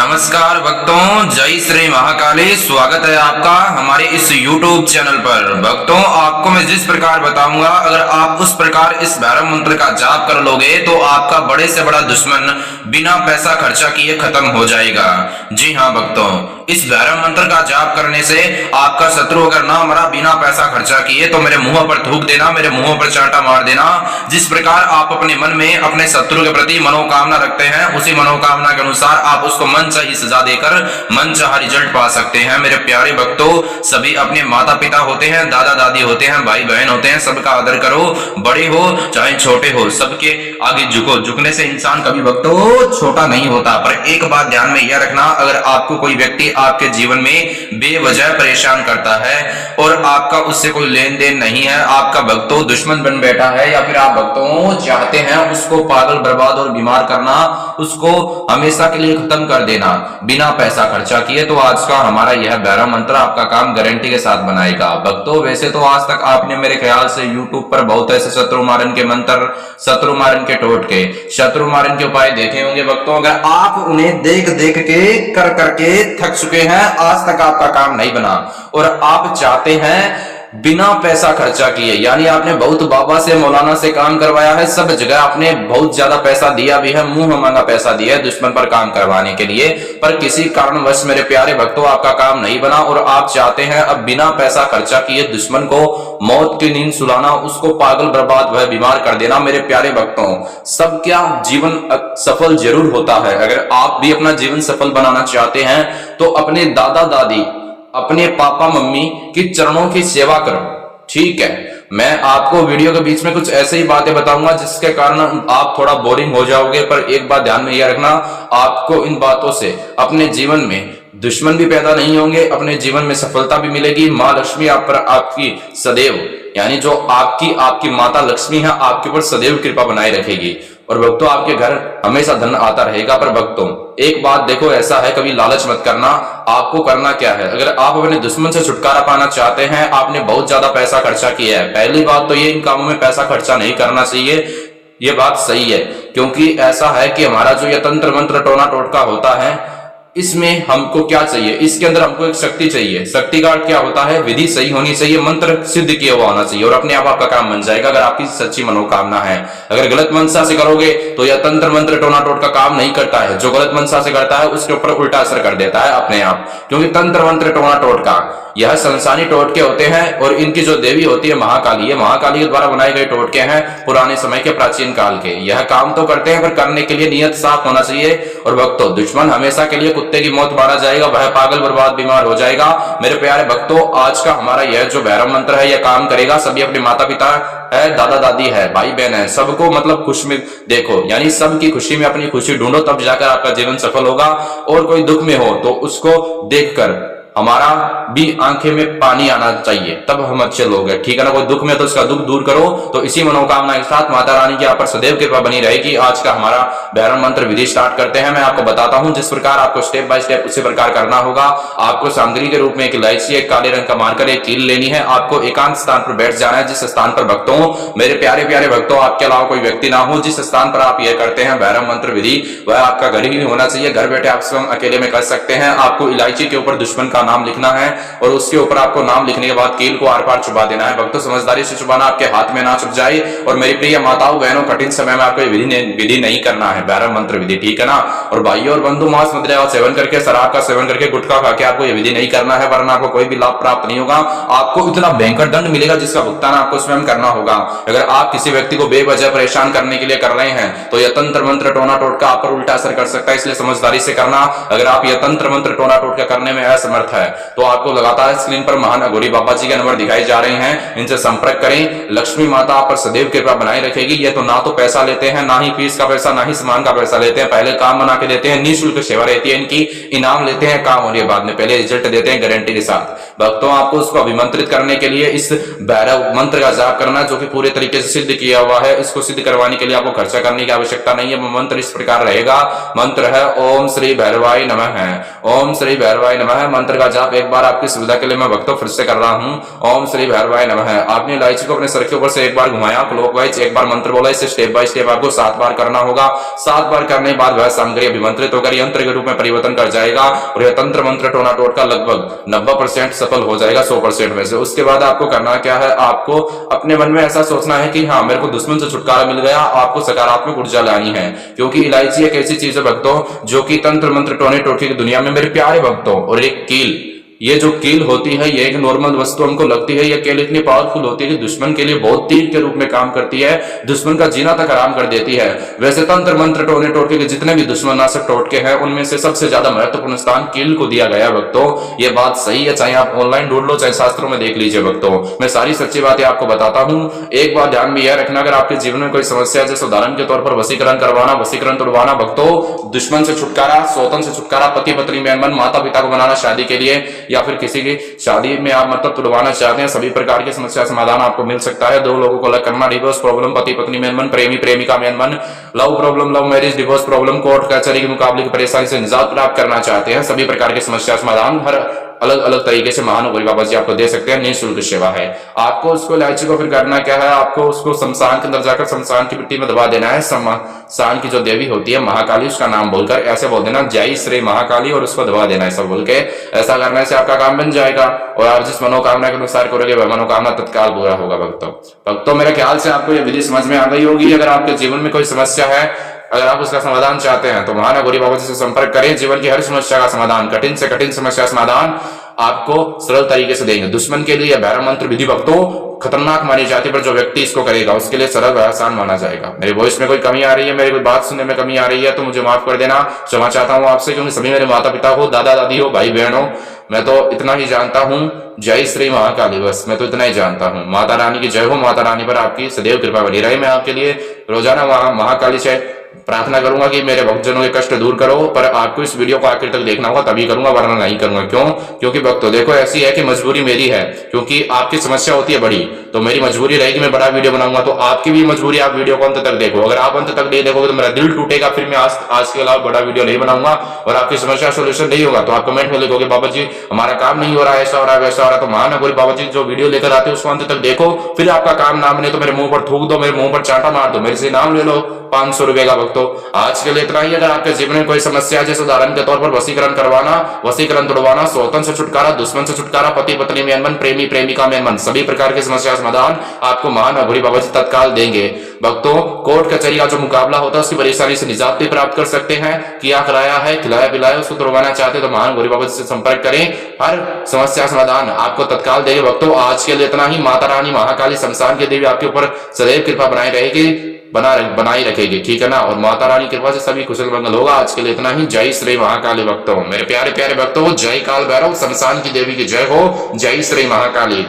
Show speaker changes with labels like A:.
A: नमस्कार भक्तों, जय श्री महाकाली। स्वागत है आपका हमारे इस YouTube चैनल पर। भक्तों, आपको मैं जिस प्रकार बताऊंगा, अगर आप उस प्रकार इस भैरव मंत्र का जाप कर लोगे तो आपका बड़े से बड़ा दुश्मन बिना पैसा खर्चा किए खत्म हो जाएगा। जी हाँ भक्तों, इस भैरव मंत्र का जाप करने से आपका शत्रु अगर ना मरा बिना पैसा खर्चा किए तो मेरे मुंह पर थूक देना, मेरे मुंह पर चांटा मार देना। जिस प्रकार आप अपने मन में अपने शत्रु के प्रति मनोकामना रखते हैं, उसी मनोकामना के अनुसार आप उसको मनचाही सजा देकर मनचाहा रिजल्ट पा सकते हैं। मेरे प्यारे भक्तों, सभी अपने माता पिता होते हैं, दादा दादी होते हैं, भाई बहन होते हैं, सबका आदर करो। बड़े हो चाहे छोटे हो, सबके आगे झुको। झुकने से इंसान कभी भक्तों छोटा नहीं होता। पर एक बात ध्यान में यह रखना, अगर आपको कोई व्यक्ति आपके जीवन में बेवजह परेशान करता है और आपका उससे कोई लेन देन नहीं है, आपका भक्तों दुश्मन बन बैठा है, या फिर आप भक्तों चाहते हैं उसको पागल बर्बाद और बीमार करना, उसको हमेशा के लिए खत्म कर देना बिना पैसा खर्चा किए, तो आज का हमारा यह भैरव मंत्र आपका काम गारंटी के साथ बनाएगा। भक्तों, वैसे तो आज तक आपने मेरे ख्याल से YouTube पर बहुत ऐसे शत्रु मारन के मंत्र, शत्रु मारन के टोटके, शत्रु मारन के उपाय देखे होंगे। भक्तों, अगर आप उन्हें देख देख के कर करके थक चुके हैं, आज तक आपका काम नहीं बना और आप चाहते हैं बिना पैसा खर्चा किए, यानी आपने बहुत बाबा से मौलाना से काम करवाया है, सब जगह आपने बहुत ज्यादा पैसा दिया भी है, मुंह मांगा पैसा दिया है दुश्मन पर काम करवाने के लिए, पर किसी कारणवश मेरे प्यारे भक्तों आपका काम नहीं बना और आप चाहते हैं अब बिना पैसा खर्चा किए दुश्मन को मौत की नींद सुलाना, उसको पागल बर्बाद व बीमार कर देना। मेरे प्यारे भक्तों, सब क्या जीवन सफल जरूर होता है। अगर आप भी अपना जीवन सफल बनाना चाहते हैं तो अपने दादा दादी, अपने पापा मम्मी की चरणों की सेवा करो। ठीक है, मैं आपको वीडियो के बीच में कुछ ऐसे ही बातें बताऊंगा जिसके कारण आप थोड़ा बोरिंग हो जाओगे, पर एक बात ध्यान में यह रखना, आपको इन बातों से अपने जीवन में दुश्मन भी पैदा नहीं होंगे, अपने जीवन में सफलता भी मिलेगी। माँ लक्ष्मी आप पर आपकी सदैव, यानी जो आपकी माता लक्ष्मी है, आपके ऊपर सदैव कृपा बनाए रखेगी और भक्तों आपके घर हमेशा धन आता रहेगा। पर भक्तों एक बात देखो, ऐसा है कभी लालच मत करना। आपको करना क्या है, अगर आप अपने दुश्मन से छुटकारा पाना चाहते हैं, आपने बहुत ज्यादा पैसा खर्चा किया है, पहली बात तो ये इन कामों में पैसा खर्चा नहीं करना चाहिए। ये बात सही है, क्योंकि ऐसा है कि हमारा जो ये तंत्र मंत्र टोना टोटका होता है, इसमें हमको क्या चाहिए, इसके अंदर हमको एक शक्ति चाहिए। शक्ति का क्या होता है, विधि सही होनी चाहिए, मंत्र सिद्ध किया हुआ होना चाहिए और अपने आप आपका काम बन जाएगा अगर आपकी सच्ची मनोकामना है। अगर गलत मंशा से करोगे तो यह तंत्र मंत्र टोना टोटका काम नहीं करता है। जो गलत मंशा से करता है उसके ऊपर उल्टा असर कर देता है अपने आप, क्योंकि तंत्र मंत्र टोना टोटका यह संसानी टोटके होते हैं और इनकी जो देवी होती है महाकाली, ये महाकाली के द्वारा बनाए गए टोटके हैं पुराने समय के, प्राचीन काल के। यह काम तो करते हैं पर करने के लिए नियत साफ होना चाहिए। और भक्तों, दुश्मन हमेशा के लिए कुत्ते की मौत मारा जाएगा, वह पागल बर्बाद बीमार हो जाएगा। मेरे प्यारे भक्तों, आज का हमारा यह जो भैरव मंत्र है यह काम करेगा। सभी अपने माता पिता है, दादा दादी है, भाई बहन है, सबको मतलब खुश में देखो, यानी सबकी खुशी में अपनी खुशी ढूंढो, तब जाकर आपका जीवन सफल होगा। और कोई दुख में हो तो उसको देखकर हमारा भी आंखें में पानी आना चाहिए, तब हम अच्छे लोग हैं। ठीक है ना, कोई दुख में तो उसका दुख दूर करो। तो इसी मनोकामना के साथ माता रानी की आप पर सदैव कृपा बनी रहेगी। आज का हमारा भैरव मंत्र विधि स्टार्ट करते हैं। मैं आपको बताता हूं जिस प्रकार आपको स्टेप बाय स्टेप उसी प्रकार करना होगा। आपको सामग्री के रूप में एक इलायची, एक काले रंग का मार्कर, एक कील लेनी है। आपको एकांत स्थान पर बैठ जाना है, जिस स्थान पर भक्तों, मेरे प्यारे प्यारे भक्तों, आपके अलावा कोई व्यक्ति ना हो। जिस स्थान पर आप यह करते हैं भैरव मंत्र विधि, वह आपका घर ही होना चाहिए। घर बैठे आप स्वयं अकेले में कर सकते हैं। आपको इलायची के ऊपर दुश्मन का नाम लिखना है और उसके ऊपर आपको नाम लिखने के बाद कील को आर पार चुबा देना है। भक्तों, समझदारी से चुबाना, आपके हाथ में ना चुभ जाए। और मेरी प्रिय माताओं बहनों, कठिन समय में आपको विधि नहीं करना है, भैरव मंत्र विधि, ठीक है ना। और भाइयों और बंधु, मांस मदिरा का सेवन करके, शराब का सेवन करके, गुटखा खा के आपको यह विधि नहीं करना है, वरना आपको कोई भी लाभ प्राप्त नहीं होगा। आपको इतना भयंकर दंड मिलेगा जिसका भुगतान आपको स्वयं करना होगा। अगर आप किसी व्यक्ति को बेवजह परेशान करने के लिए कर रहे हैं तो यह तंत्र मंत्र टोना टोटका आप पर उल्टा असर कर सकता है, इसलिए समझदारी से करना। अगर आप यह तंत्र मंत्र टोना टोटका करने में असमर्थ है तो आपको लगातार स्क्रीन पर महान अघोरी बाबा जी के नंबर दिखाई जा रहे हैं, इनसे संपर्क करें। लक्ष्मी माता आप पर सदैव कृपा बनाए रखेगी। ये तो ना तो पैसा लेते हैं, ना ही फीस का पैसा, ना ही सामान का पैसा लेते हैं, पहले काम बना के देते हैं, निःशुल्क सेवा रहती है इनकी, इनाम लेते हैं, काम होने के बाद में पहले रिजल्ट देते हैं गारंटी के साथ। भक्तों, आपको उसको अभिमंत्रित करने के लिए इस भैरव मंत्र का जाप करना, जो कि पूरे तरीके से सिद्ध किया हुआ है। इसको सिद्ध करवाने के लिए आपको खर्चा करने की आवश्यकता नहीं है। मंत्र इस प्रकार रहेगा, मंत्र है ओम श्री भैरवाय नमः। ओम श्री भैरवाय नमः। मंत्र का जाप एक बार आपकी सुविधा के लिए मैं भक्तों फिर से कर रहा हूं। ओम श्री भैरवाय नमः। आपने इलायची को अपने सर के ऊपर से एक बार घुमाया क्लॉकवाइज, एक बार मंत्र बोला, इसे स्टेप बाय स्टेप आपको 7 बार करना होगा। 7 बार करने के बाद वह सामग्री अभिमंत्रित होकर यंत्र के रूप में परिवर्तन कर जाएगा और यह तंत्र मंत्र टोना टोटका लगभग 90% सफल हो जाएगा 100% में से। उसके बाद आपको करना क्या है, आपको अपने मन में ऐसा सोचना है कि हाँ मेरे को दुश्मन से छुटकारा मिल गया। आपको सकारात्मक ऊर्जा लानी है, क्योंकि इलायची एक ऐसी चीज है भक्तों जो कि तंत्र मंत्र टोने टोटके की दुनिया में मेरे प्यारे भक्तों, और एक कील, ये जो कील होती है ये एक नॉर्मल वस्तु हमको लगती है, ये कील इतनी पावरफुल होती है कि दुश्मन के लिए बहुत तीर के रूप में काम करती है, दुश्मन का जीना तक आराम कर देती है। वैसे तंत्र मंत्र टोने टोटके के जितने भी दुश्मन नाशक टोटके हैं उनमें से सबसे ज्यादा महत्वपूर्ण स्थान कील को दिया गया है भक्तों। ये बात सही है, चाहे आप ऑनलाइन ढूंढ लो चाहे शास्त्रों में देख लीजिए भक्तों, मैं सारी सच्ची बातें आपको बताता हूँ। एक बात ध्यान में यह रखना, अगर आपके जीवन में कोई समस्या जैसे उदाहरण के तौर पर वशीकरण करवाना, वशीकरण तोड़वाना भक्तों, दुश्मन से छुटकारा, सौतन से छुटकारा, पति पत्नी में अनबन, माता पिता को बनाना शादी के लिए, या फिर किसी की शादी में आप मतलब तुड़वाना चाहते हैं, सभी प्रकार की समस्या समाधान आपको मिल सकता है। दो लोगों को अलग करना, डिवोर्स प्रॉब्लम, पति पत्नी में अनबन, प्रेमी प्रेमिका में अनबन, love problem, love marriage, divorce problem, court कचहरी के मुकाबले की परेशानी से निजात प्राप्त करना चाहते हैं, सभी प्रकार की समस्या समाधान हर अलग अलग तरीके से महानुभवी बाबा जी आपको दे सकते हैं, निःशुल्क सेवा है। आपको उसको इलायची को फिर करना क्या है, आपको उसको शमशान के अंदर जाकर शमशान की मिट्टी में दबा देना है। शमशान की जो देवी होती है महाकाली, उसका नाम बोलकर ऐसे बोल देना जय श्री महाकाली और उसको दबा देना है सब बोल के। ऐसा करने से आपका काम बन जाएगा और आप जिस मनोकामना के अनुसार करोगे वह मनोकामना तत्काल पूरा होगा भक्तों मेरे ख्याल से आपको यह विधि समझ में आ गई होगी। अगर आपके जीवन में कोई समस्या है, अगर आप उसका समाधान चाहते हैं तो महानगौरी बाबा जी से संपर्क करें। जीवन की हर समस्या का समाधान, कठिन से कठिन समस्या समाधान आपको सरल तरीके से देंगे। दुश्मन के लिए भैरव मंत्र विधि भक्तों खतरनाक मानी जाती है, पर जो व्यक्ति इसको करेगा उसके लिए सरल और आसान माना जाएगा। मेरी वॉइस में कोई कमी आ रही है, मेरी कोई बात सुनने में कमी आ रही है तो मुझे माफ कर देना, क्षमा चाहता हूँ आपसे, क्योंकि सभी मेरे माता पिता हो, दादा दादी हो, भाई बहन हो, मैं तो इतना ही जानता हूँ। जय श्री महाकाली, बस मैं तो इतना ही जानता हूँ। माता रानी की जय हो, माता रानी पर आपकी सदैव कृपा बनी रहे। मैं आपके लिए रोजाना महाकाली से प्रार्थना करूंगा कि मेरे भक्तजनों के कष्ट दूर करो, पर आपको इस वीडियो को आखिर तक देखना होगा तभी करूंगा, वरना नहीं करूंगा। क्यों? क्योंकि भक्तों देखो ऐसी है कि मजबूरी मेरी है, क्योंकि आपकी समस्या होती है बड़ी, तो मेरी मजबूरी रहेगी मैं बड़ा वीडियो बनाऊंगा, तो आपकी भी मजबूरी आप वीडियो को अंत तक देखो। अगर आप अंत तक नहीं देखोगे तो मेरा दिल टूटेगा, फिर मैं आज के अलावा बड़ा वीडियो नहीं बनाऊंगा और आपकी समस्या सोल्यूशन नहीं होगा। तो आप कमेंट में लिखोगे बाबा जी हमारा काम नहीं हो रहा है, ऐसा हो रहा है वैसा हो रहा है, तो महानगौरी बाबा जी जो वीडियो लेकर आते हैं उसको अंत तक देखो, फिर आपका काम ना बने तो मेरे मुंह पर थूक दो, मेरे मुंह पर चांटा मार दो, मेरे से नाम ले लो 500 रुपए का भक्तों। आज के लिए इतना ही। अगर आपके जीवन में कोई समस्या जैसे उदाहरण के तौर पर वशीकरण करवाना, वशीकरण तोड़वाना, सौतन से छुटकारा, दुश्मन से छुटकारा, पति पत्नी में अनबन, प्रेमी प्रेमिका में अनबन, सभी प्रकार की समस्या समाधान आपको महानगौरी बाबा जी तत्काल देंगे भक्तों। कोर्ट कचहरी का जो मुकाबला होता है उसकी परेशानी से निजात भी प्राप्त कर सकते हैं। किया कराया है, खिलाया पिलाया, उसको तोड़वाना चाहते हैं तो महानगौरी बाबा जी से संपर्क करें, हर समस्या समाधान आपको तत्काल देंगे भक्तों। आज के लिए इतना ही। माता रानी महाकाली शमशान की देवी आपके ऊपर सदैव कृपा बनाई रहेगी, बनाई रखेगी, ठीक है ना। और माता रानी कृपा से सभी कुशल मंगल होगा। आज के लिए इतना ही। जय श्री महाकाली भक्तों, मेरे प्यारे प्यारे भक्तों, जय काल भैरव शमशान की देवी की जय हो, जय श्री महाकाली।